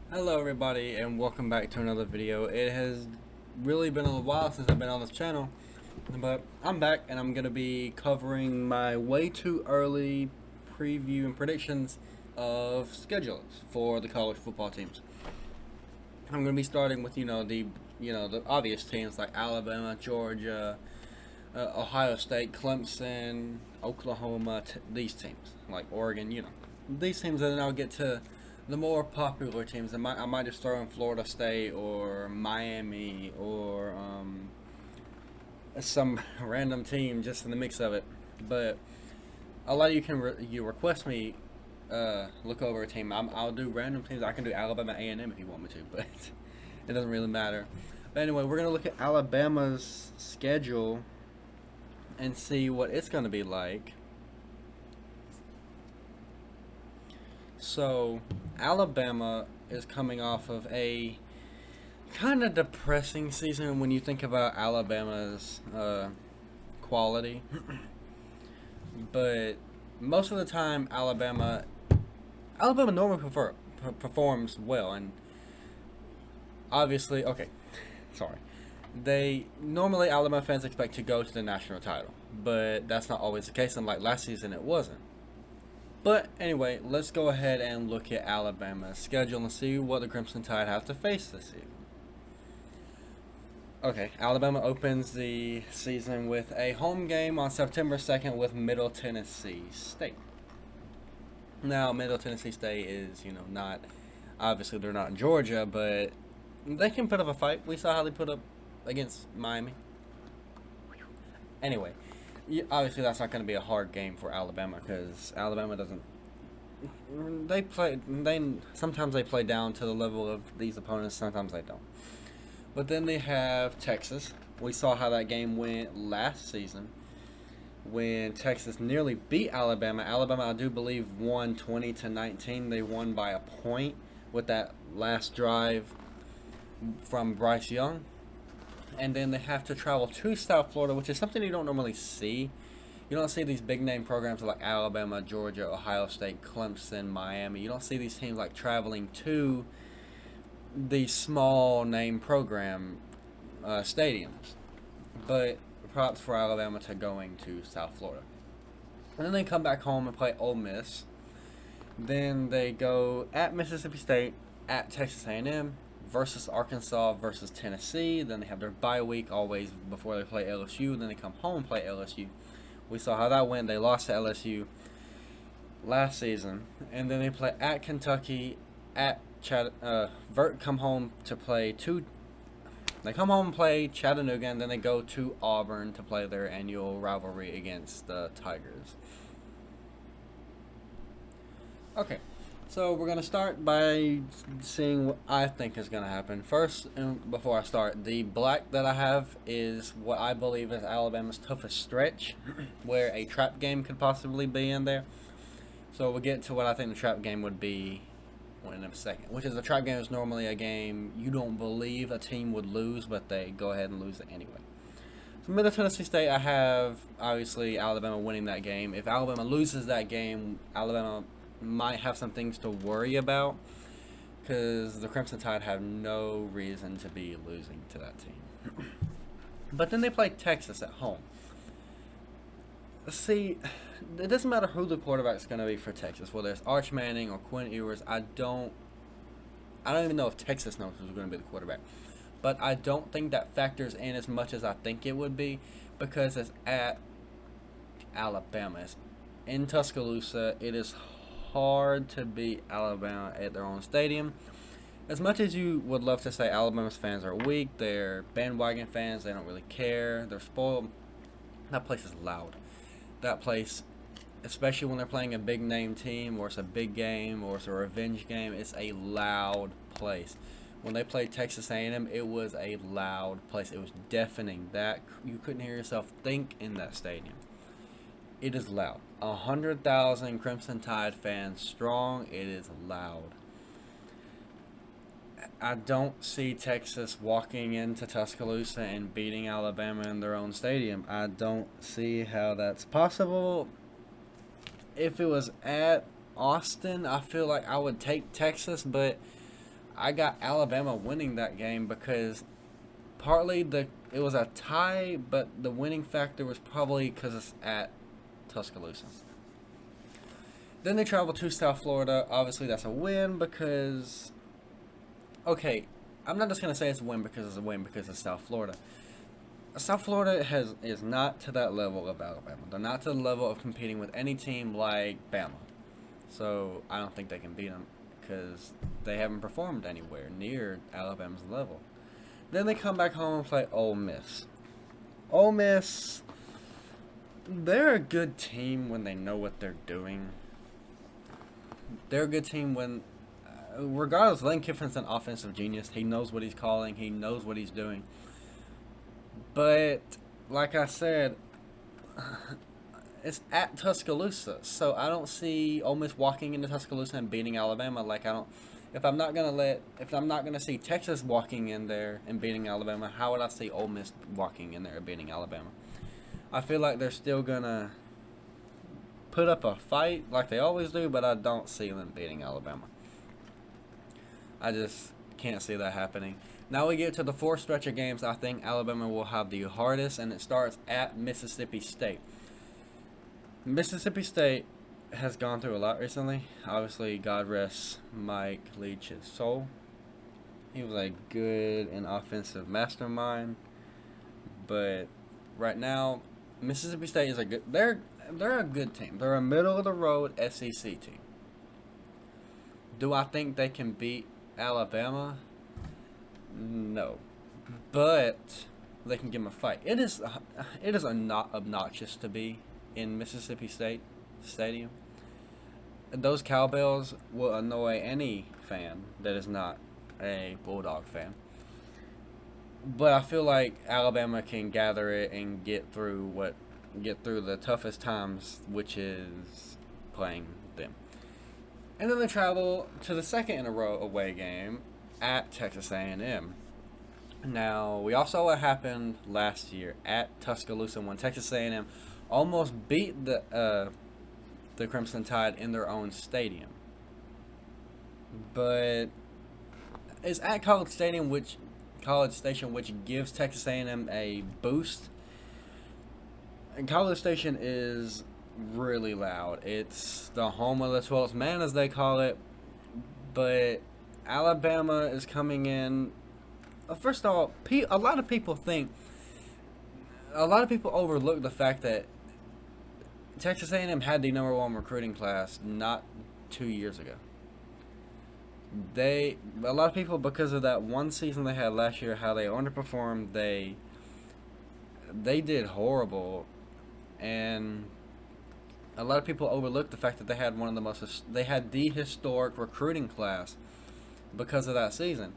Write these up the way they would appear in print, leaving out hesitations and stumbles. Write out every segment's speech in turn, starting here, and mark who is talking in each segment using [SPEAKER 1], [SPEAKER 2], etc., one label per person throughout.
[SPEAKER 1] Hello everybody and welcome back to another video. It has really been a little while since I've been on this channel, but I'm back and I'm going to be covering my way too early preview and predictions of schedules for the college football teams. I'm going to be starting with the obvious teams like Alabama, Georgia, Ohio State, Clemson, Oklahoma, these teams like Oregon, these teams, and then I'll get to the more popular teams. I might just throw in Florida State or Miami or some random team just in the mix of it. But a lot of you you request me look over a team. I'll do random teams. I can do Alabama A&M if you want me to, but it doesn't really matter. But anyway, we're gonna look at Alabama's schedule and see what it's gonna be like. So, Alabama is coming off of a kind of depressing season when you think about Alabama's quality. But most of the time, Alabama normally performs well, and obviously, okay, sorry. They normally Alabama fans expect to go to the national title, but that's not always the case. And like last season, it wasn't. But anyway, let's go ahead and look at Alabama's schedule and see what the Crimson Tide have to face this season. Okay, Alabama opens the season with a home game on September 2nd with Middle Tennessee State. Now, Middle Tennessee State is, not, obviously they're not in Georgia, but they can put up a fight. We saw how they put up against Miami. Anyway, obviously that's not going to be a hard game for Alabama because Alabama doesn't. They sometimes they play down to the level of these opponents. Sometimes they don't. But then they have Texas. We saw how that game went last season when Texas nearly beat Alabama. Alabama, I do believe, won 20-19. They won by a point with that last drive from Bryce Young. And then they have to travel to South Florida, which is something you don't normally see. You don't see these big name programs like Alabama, Georgia, Ohio State, Clemson, Miami. You don't see these teams like traveling to these small name program stadiums. But props for Alabama to going to South Florida. And then they come back home and play Ole Miss. Then they go at Mississippi State, at Texas A&M, versus Arkansas versus Tennessee. Then they have their bye week always before they play LSU. Then they come home and play LSU. We saw how that went. They lost to LSU last season. And then they play at Kentucky, at come home to play two. They come home and play Chattanooga, and then they go to Auburn to play their annual rivalry against the Tigers. Okay, so we're going to start by seeing what I think is going to happen. First, and before I start, the black that I have is what I believe is Alabama's toughest stretch, where a trap game could possibly be in there. So we'll get to what I think the trap game would be in a second, which is a trap game is normally a game you don't believe a team would lose, but they go ahead and lose it anyway. So Middle Tennessee State, I have obviously Alabama winning that game. If Alabama loses that game, Alabama might have some things to worry about because the Crimson Tide have no reason to be losing to that team. But then they play Texas at home. See, it doesn't matter who the quarterback's going to be for Texas, whether it's Arch Manning or Quinn Ewers. I don't even know if Texas knows who's going to be the quarterback. But I don't think that factors in as much as I think it would be because it's at Alabama. It's in Tuscaloosa. It is hard to beat Alabama at their own stadium. As much as you would love to say Alabama's fans are weak, they're bandwagon fans, they don't really care, they're spoiled, that place is loud. That place, especially when they're playing a big name team or it's a big game or it's a revenge game, it's a loud place. When they played Texas A&M, it was a loud place. It was deafening. That you couldn't hear yourself think in that stadium. It is loud. 100,000 Crimson Tide fans strong. It is loud. I don't see Texas walking into Tuscaloosa and beating Alabama in their own stadium. I don't see how that's possible. If it was at Austin, I feel like I would take Texas, but I got Alabama winning that game because partly it was a tie, but the winning factor was probably because it's at Tuscaloosa. Then they travel to South Florida. Obviously, that's a win because, okay, I'm not just gonna say it's a win because it's a win because it's South Florida. South Florida is not to that level of Alabama. They're not to the level of competing with any team like Bama. So I don't think they can beat them because they haven't performed anywhere near Alabama's level. Then they come back home and play Ole Miss. Ole Miss, they're a good team when they know what they're doing. They're a good team when, regardless, Lane Kiffin's an offensive genius. He knows what he's calling. He knows what he's doing. But, like I said, it's at Tuscaloosa, so I don't see Ole Miss walking into Tuscaloosa and beating Alabama. If I'm not gonna see Texas walking in there and beating Alabama, how would I see Ole Miss walking in there and beating Alabama? I feel like they're still gonna put up a fight like they always do, but I don't see them beating Alabama. I just can't see that happening. Now we get to the fourth stretch of games I think Alabama will have the hardest, and it starts at Mississippi State. Mississippi State has gone through a lot recently. Obviously, God rest Mike Leach's soul. He was a good and offensive mastermind, but right now, Mississippi State is a good. They're a good team. They're a middle of the road SEC team. Do I think they can beat Alabama? No, but they can give them a fight. It is not obnoxious to be in Mississippi State Stadium. Those cowbells will annoy any fan that is not a Bulldog fan. But I feel like Alabama can gather it and get through the toughest times, which is playing them. And then they travel to the second in a row away game at Texas A&M. Now, we all saw what happened last year at Tuscaloosa when Texas A&M almost beat the Crimson Tide in their own stadium. But it's at College Station, which gives Texas A&M a boost. And College Station is really loud. It's the home of the 12th man, as they call it. But Alabama is coming in. First of all, a lot of people overlook the fact that Texas A&M had the number one recruiting class not 2 years ago. A lot of people, because of that one season they had last year, how they underperformed, they did horrible, and a lot of people overlooked the fact that they had the historic recruiting class because of that season.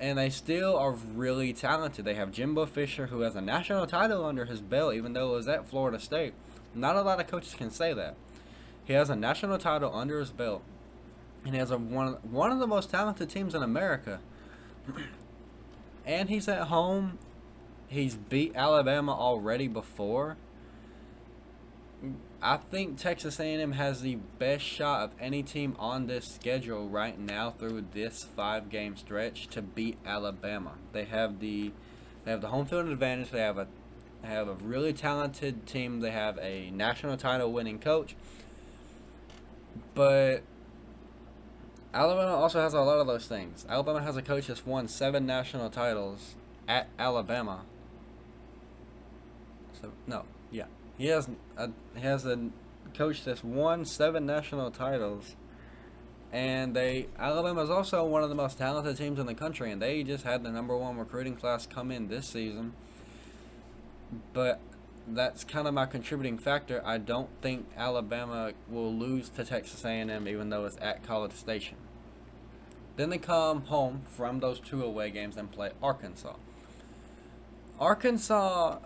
[SPEAKER 1] And they still are really talented. They have Jimbo Fisher, who has a national title under his belt, even though it was at Florida State. Not a lot of coaches can say that. He has a national title under his belt, and he has one of the most talented teams in America. And he's at home. He's beat Alabama already before. I think Texas A&M has the best shot of any team on this schedule right now through this 5-game stretch to beat Alabama. They have the home field advantage. They have a really talented team. They have a national title winning coach. But Alabama also has a lot of those things. Alabama has a coach that's won 7 national titles at Alabama. He has a coach that's won 7 national titles, and Alabama is also one of the most talented teams in the country, and they just had the number one recruiting class come in this season. But that's kind of my contributing factor. I don't think Alabama will lose to Texas A&M, even though it's at College Station. Then they come home from those 2 away games and play Arkansas. Arkansas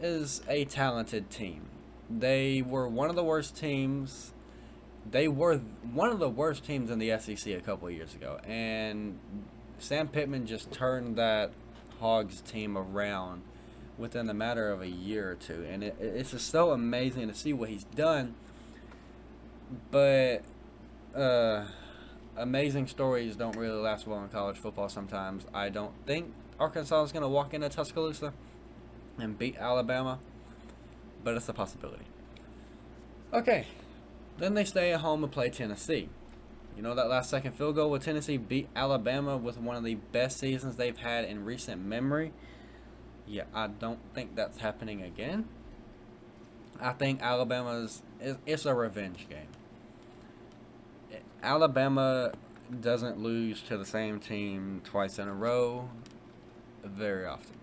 [SPEAKER 1] is a talented team. They were one of the worst teams. They were one of the worst teams in the SEC a couple of years ago, and Sam Pittman just turned that Hogs team around within a matter of a year or two, and it's just so amazing to see what he's done. But amazing stories don't really last well in college football sometimes. I don't think Arkansas is going to walk into Tuscaloosa and beat Alabama, but it's a possibility. Okay, then they stay at home and play Tennessee. You know that last second field goal with Tennessee beat Alabama with one of the best seasons they've had in recent memory. Yeah, I don't think that's happening again. I think it's a revenge game. Alabama doesn't lose to the same team twice in a row very often.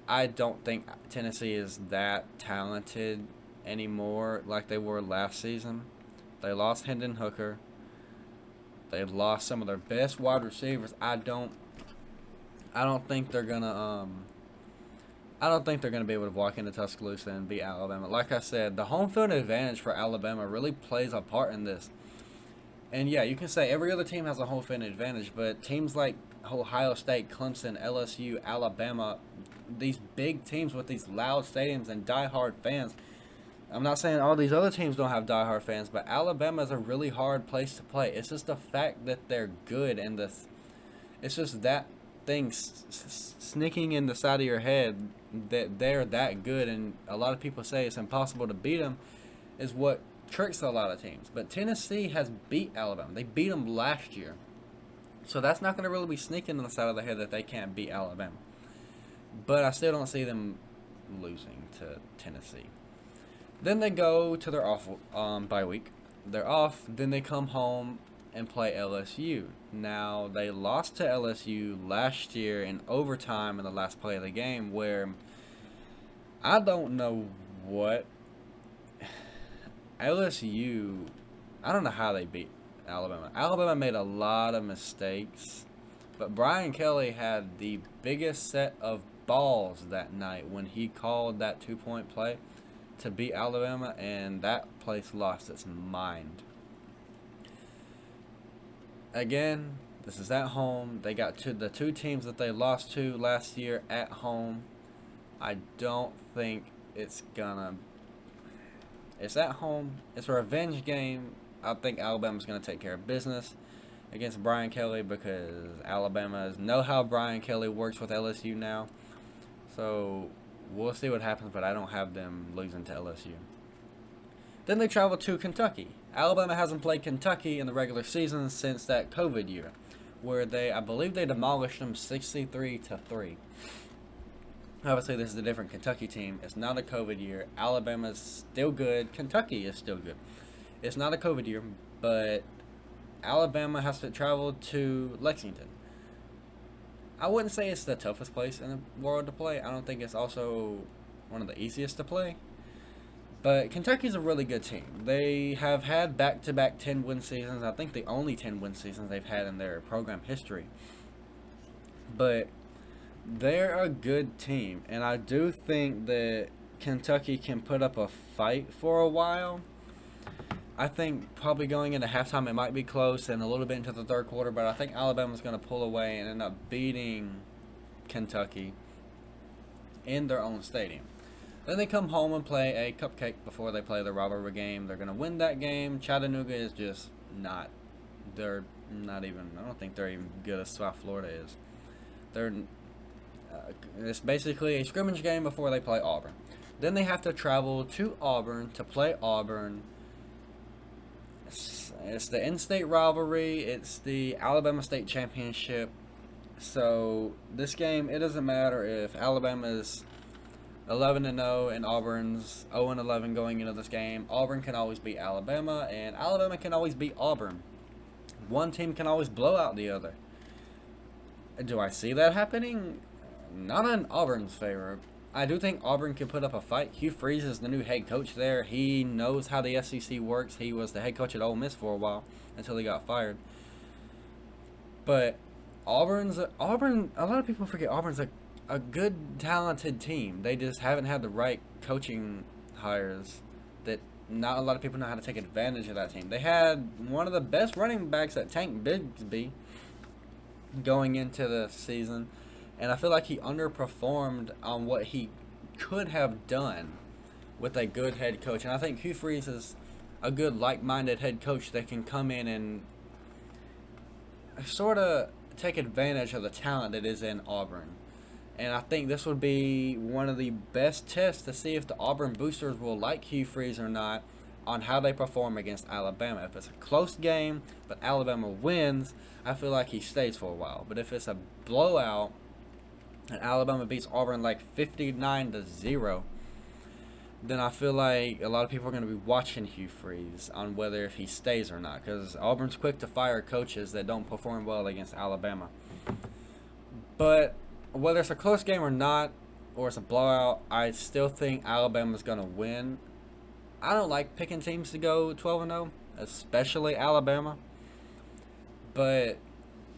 [SPEAKER 1] I don't think Tennessee is that talented anymore like they were last season. They lost Hendon Hooker. They've lost some of their best wide receivers. I don't think they're gonna be able to walk into Tuscaloosa and beat Alabama. Like I said, the home field advantage for Alabama really plays a part in this. And yeah, you can say every other team has a home field advantage, but teams like Ohio State, Clemson, LSU, Alabama, these big teams with these loud stadiums and diehard fans. I'm not saying all these other teams don't have diehard fans, but Alabama is a really hard place to play. It's just the fact that they're good, and it's just that thing sneaking in the side of your head that they're that good, and a lot of people say it's impossible to beat them, is what tricks a lot of teams. But Tennessee has beat Alabama. They beat them last year. So that's not going to really be sneaking in the side of the head that they can't beat Alabama. But I still don't see them losing to Tennessee. Then they go to their off bye week. They're off. Then they come home and play LSU. Now, they lost to LSU last year in overtime in the last play of the game, where I don't know what LSU, I don't know how they beat Alabama. Alabama made a lot of mistakes, but Brian Kelly had the biggest set of balls that night when he called that 2-point play to beat Alabama, and that place lost its mind. Again, this is at home. They got the two teams that they lost to last year at home. I don't think it's at home. It's a revenge game. I think Alabama's going to take care of business against Brian Kelly because Alabama know how Brian Kelly works with LSU now. So we'll see what happens, but I don't have them losing to LSU. Then they travel to Kentucky. Alabama hasn't played Kentucky in the regular season since that COVID year, where I believe they demolished them 63-3. Obviously, this is a different Kentucky team. It's not a COVID year. Alabama's still good. Kentucky is still good. It's not a COVID year, but Alabama has to travel to Lexington. I wouldn't say it's the toughest place in the world to play. I don't think it's also one of the easiest to play. But Kentucky's a really good team. They have had back-to-back 10-win seasons. I think the only 10-win seasons they've had in their program history. But they're a good team, and I do think that Kentucky can put up a fight for a while. I think probably going into halftime it might be close and a little bit into the third quarter, but I think Alabama's going to pull away and end up beating Kentucky in their own stadium. Then they come home and play a cupcake before they play the rivalry game. They're going to win that game. Chattanooga is just not. They're not even. I don't think they're even good as South Florida is. It's basically a scrimmage game before they play Auburn. Then they have to travel to Auburn to play Auburn. It's the in-state rivalry. It's the Alabama State Championship. So this game, it doesn't matter if Alabama's 11-0 and Auburn's 0-11 going into this game. Auburn can always beat Alabama, and Alabama can always beat Auburn. One team can always blow out the other. Do I see that happening? Not in Auburn's favor. I do think Auburn can put up a fight. Hugh Freeze is the new head coach there. He knows how the SEC works. He was the head coach at Ole Miss for a while until he got fired. But Auburn, a lot of people forget Auburn's a good, talented team. They just haven't had the right coaching hires that not a lot of people know how to take advantage of that team. They had one of the best running backs at Tank Bigsby going into the season. And I feel like he underperformed on what he could have done with a good head coach. And I think Hugh Freeze is a good like-minded head coach that can come in and sort of take advantage of the talent that is in Auburn. And I think this would be one of the best tests to see if the Auburn boosters will like Hugh Freeze or not on how they perform against Alabama. If it's a close game, but Alabama wins, I feel like he stays for a while. But if it's a blowout and Alabama beats Auburn like 59-0, then I feel like a lot of people are going to be watching Hugh Freeze on whether if he stays or not, because Auburn's quick to fire coaches that don't perform well against Alabama. But whether it's a close game or not, or it's a blowout, I still think Alabama's going to win. I don't like picking teams to go 12-0, especially Alabama. But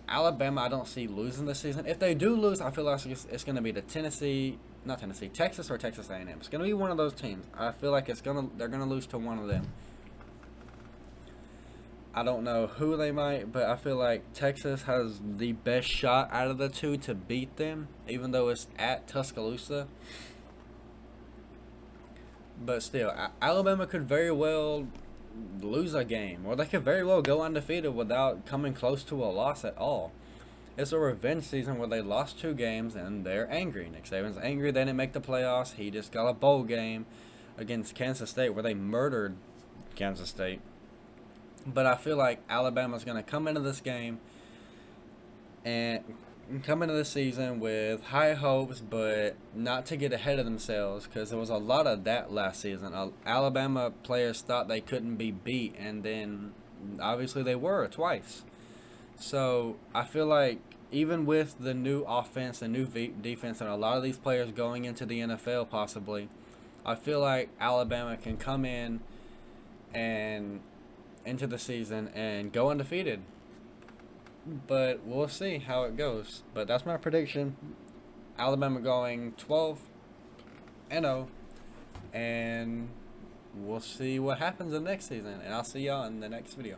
[SPEAKER 1] Alabama, I don't see losing this season. If they do lose, I feel like it's going to be the Texas or Texas A&M. It's going to be one of those teams. I feel like they're going to lose to one of them. I don't know who they might, but I feel like Texas has the best shot out of the two to beat them, even though it's at Tuscaloosa. But still, Alabama could very well lose a game, or they could very well go undefeated without coming close to a loss at all. It's a revenge season where they lost 2 games and they're angry. Nick Saban's angry they didn't make the playoffs. He just got a bowl game against Kansas State where they murdered Kansas State. But I feel like Alabama's going to come into this game and come into the season with high hopes, but not to get ahead of themselves, because there was a lot of that last season. Alabama players thought they couldn't be beat, and then obviously they were twice. So I feel like even with the new offense, the new defense, and a lot of these players going into the NFL possibly, I feel like Alabama can come in and into the season and go undefeated. But we'll see how it goes. But that's my prediction. Alabama going 12-0, and we'll see what happens in the next season. And I'll see y'all in the next video.